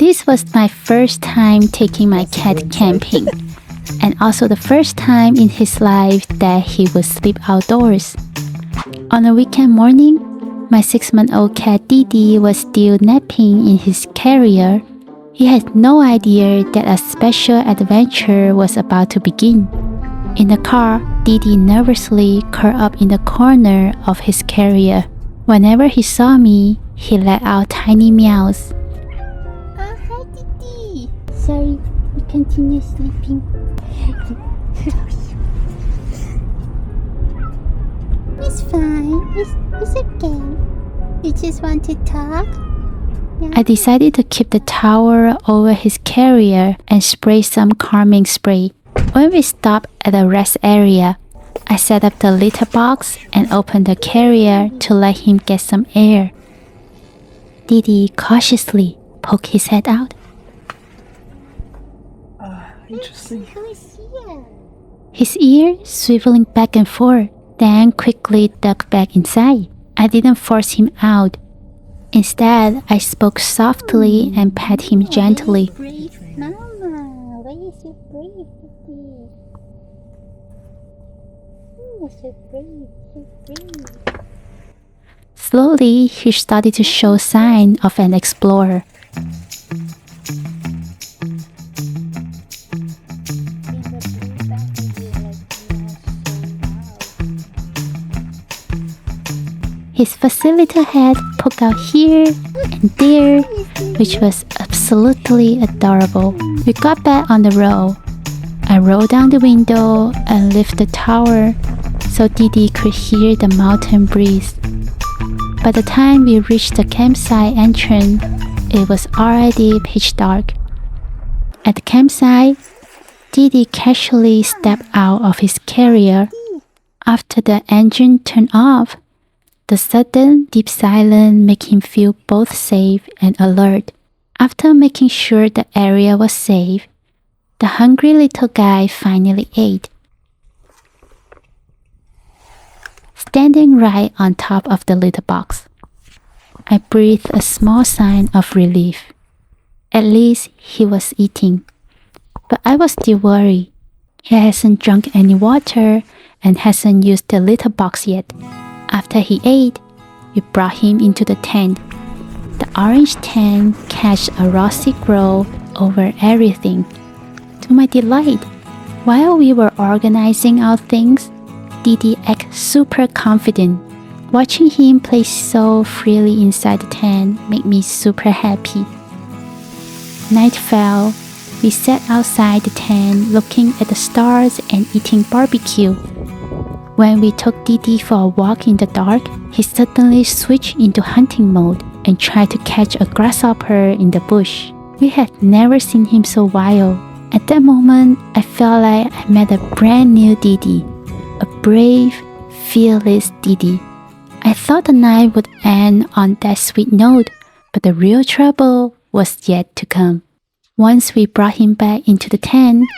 This was my first time taking my cat camping, and also the first time in his life that he would sleep outdoors. On a weekend morning, my 6-month-old cat DiDi was still napping in his carrier. He had no idea that a special adventure was about to begin. In the car, DiDi nervously curled up in the corner of his carrier. Whenever he saw me, he let out tiny meows. Hi DiDi. Sorry, we continue sleeping. It's fine. It's okay. You just want to talk? Yeah. I decided to keep the towel over his carrier and spray some calming spray. When we stopped at a rest area, I set up the litter box and opened the carrier to let him get some air. DiDi cautiously poked his head out. Interesting. Who is here? His ear swiveling back and forth, then quickly dug back inside. I didn't force him out. Instead, I spoke softly and pat him gently. Brave Mama. Why is so brave, DiDi? You're so brave, so brave. Slowly, he started to show signs of an explorer. His facilitator head poked out here and there, which was absolutely adorable. We got back on the road. I rolled down the window and lifted the tower so DiDi could hear the mountain breeze. By the time we reached the campsite entrance, it was already pitch dark. At the campsite, DiDi casually stepped out of his carrier. After the engine turned off, the sudden deep silence made him feel both safe and alert. After making sure the area was safe, the hungry little guy finally ate. Standing right on top of the litter box, I breathed a small sigh of relief. At least he was eating. But I was still worried. He hasn't drunk any water and hasn't used the litter box yet. After he ate, we brought him into the tent. The orange tent cast a rosy glow over everything. To my delight, while we were organizing our things, DiDi acted super confident. Watching him play so freely inside the tent made me super happy. Night fell. We sat outside the tent looking at the stars and eating barbecue. When we took DiDi for a walk in the dark, he suddenly switched into hunting mode and tried to catch a grasshopper in the bush. We had never seen him so wild. At that moment, I felt like I met a brand new DiDi, a brave, fearless DiDi. I thought the night would end on that sweet note, but the real trouble was yet to come. Once we brought him back into the tent,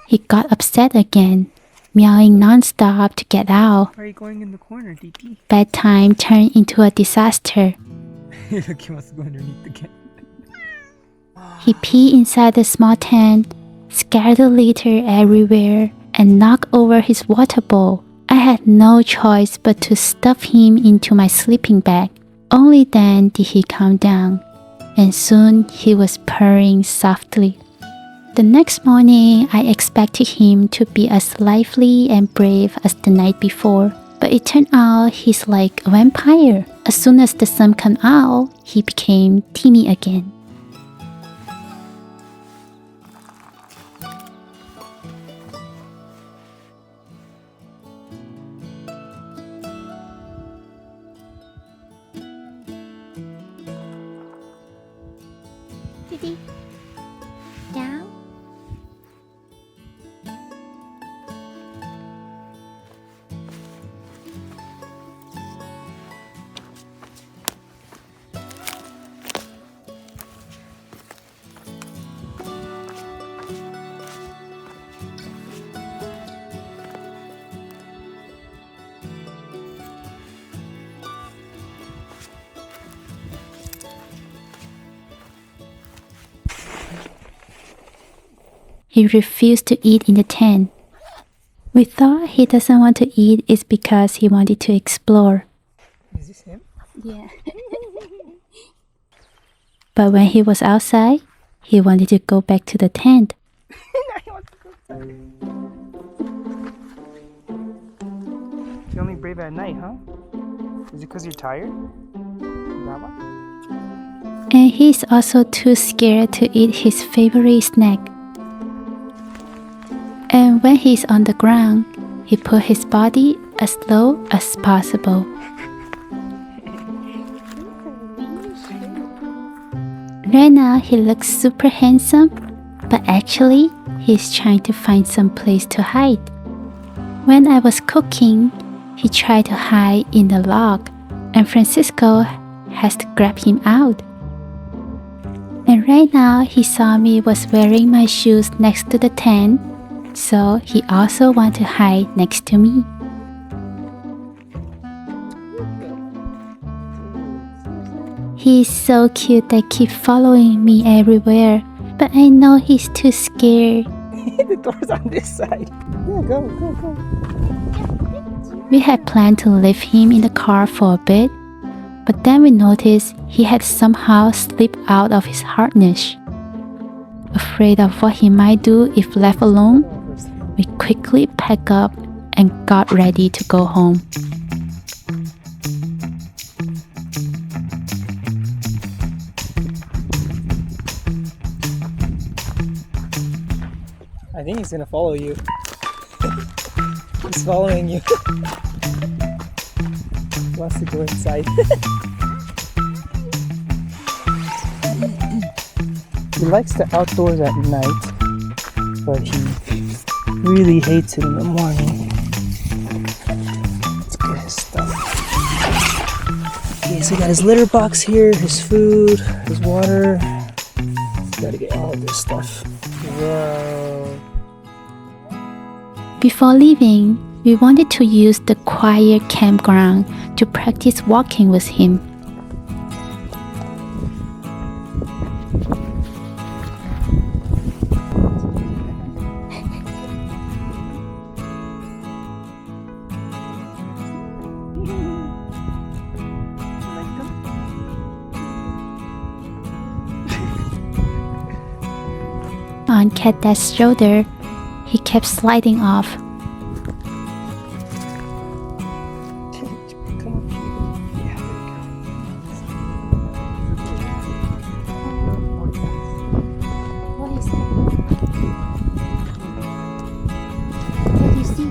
he got upset again, meowing non-stop to get out. Why are you going in the corner, DiDi? Bedtime turned into a disaster. Look, he wants to go underneath the cat. He peed inside the small tent, scattered litter everywhere, and knocked over his water bowl. I had no choice but to stuff him into my sleeping bag. Only then did he calm down, and soon he was purring softly. The next morning, I expected him to be as lively and brave as the night before, but it turned out he's like a vampire. As soon as the sun came out, he became timid again. DiDi. Down. he refused to eat in the tent. We thought he doesn't want to eat is because he wanted to explore. Is this him? Yeah. But when he was outside, he wanted to go back to the tent. You're only brave at night, huh? Is it because you're tired? Brava? And he's also too scared to eat his favorite snack. And when he's on the ground, he put his body as low as possible. Right now, he looks super handsome, but actually, he's trying to find some place to hide. When I was cooking, he tried to hide in the log, and Francisco has to grab him out. And right now, he saw me was wearing my shoes next to the tent, so he also wants to hide next to me. He's so cute that keeps following me everywhere, but I know he's too scared. The door's on this side. Yeah, go. We had planned to leave him in the car for a bit, but then we noticed he had somehow slipped out of his harness. Afraid of what he might do if left alone, we quickly packed up and got ready to go home. I think he's gonna follow you. He's following you. He wants to go inside. He likes the outdoors at night, but he really hates it in the morning. Let's get his stuff. Okay, so we got his litter box here, his food, his water. Gotta get all this stuff. Whoa. Before leaving, we wanted to use the quiet campground to practice walking with him. On Cat Dad's shoulder, he kept sliding off. What is that? What do you see?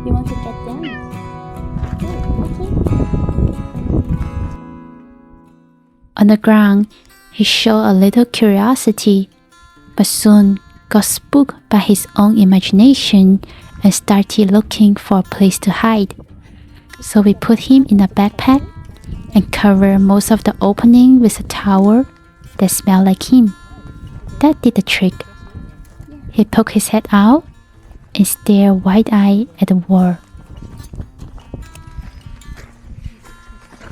You want to get down? Okay. On the ground, he showed a little curiosity, but soon got spooked by his own imagination and started looking for a place to hide. So we put him in a backpack and covered most of the opening with a towel that smelled like him. That did the trick. He poked his head out and stared wide-eyed at the wall.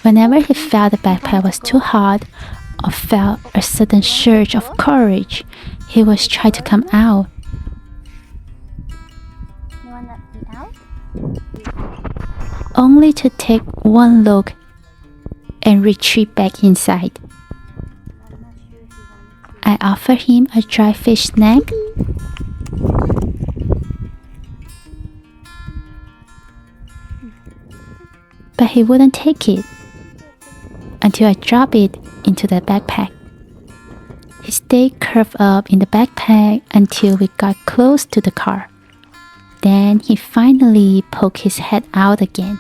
Whenever he felt the backpack was too hot or felt a sudden surge of courage, he was trying to come out. You want to be out? Only to take one look and retreat back inside. I offered him a dry fish snack, but he wouldn't take it until I dropped it into the backpack. He stayed curled up in the backpack until we got close to the car. Then he finally poked his head out again.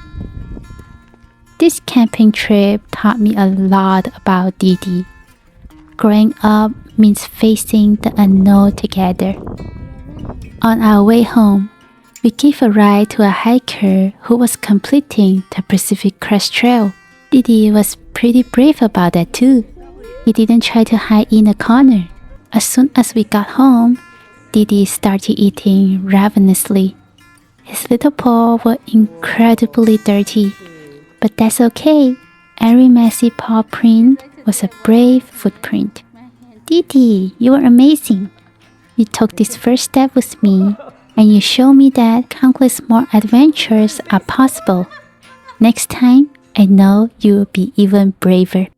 This camping trip taught me a lot about DiDi. Growing up means facing the unknown together. On our way home, we gave a ride to a hiker who was completing the Pacific Crest Trail. DiDi was pretty brave about that too. He didn't try to hide in a corner. As soon as we got home, DiDi started eating ravenously. His little paws were incredibly dirty, but that's okay. Every messy paw print was a brave footprint. DiDi, you are amazing. You took this first step with me, and you show me that countless more adventures are possible. Next time, I know you'll be even braver.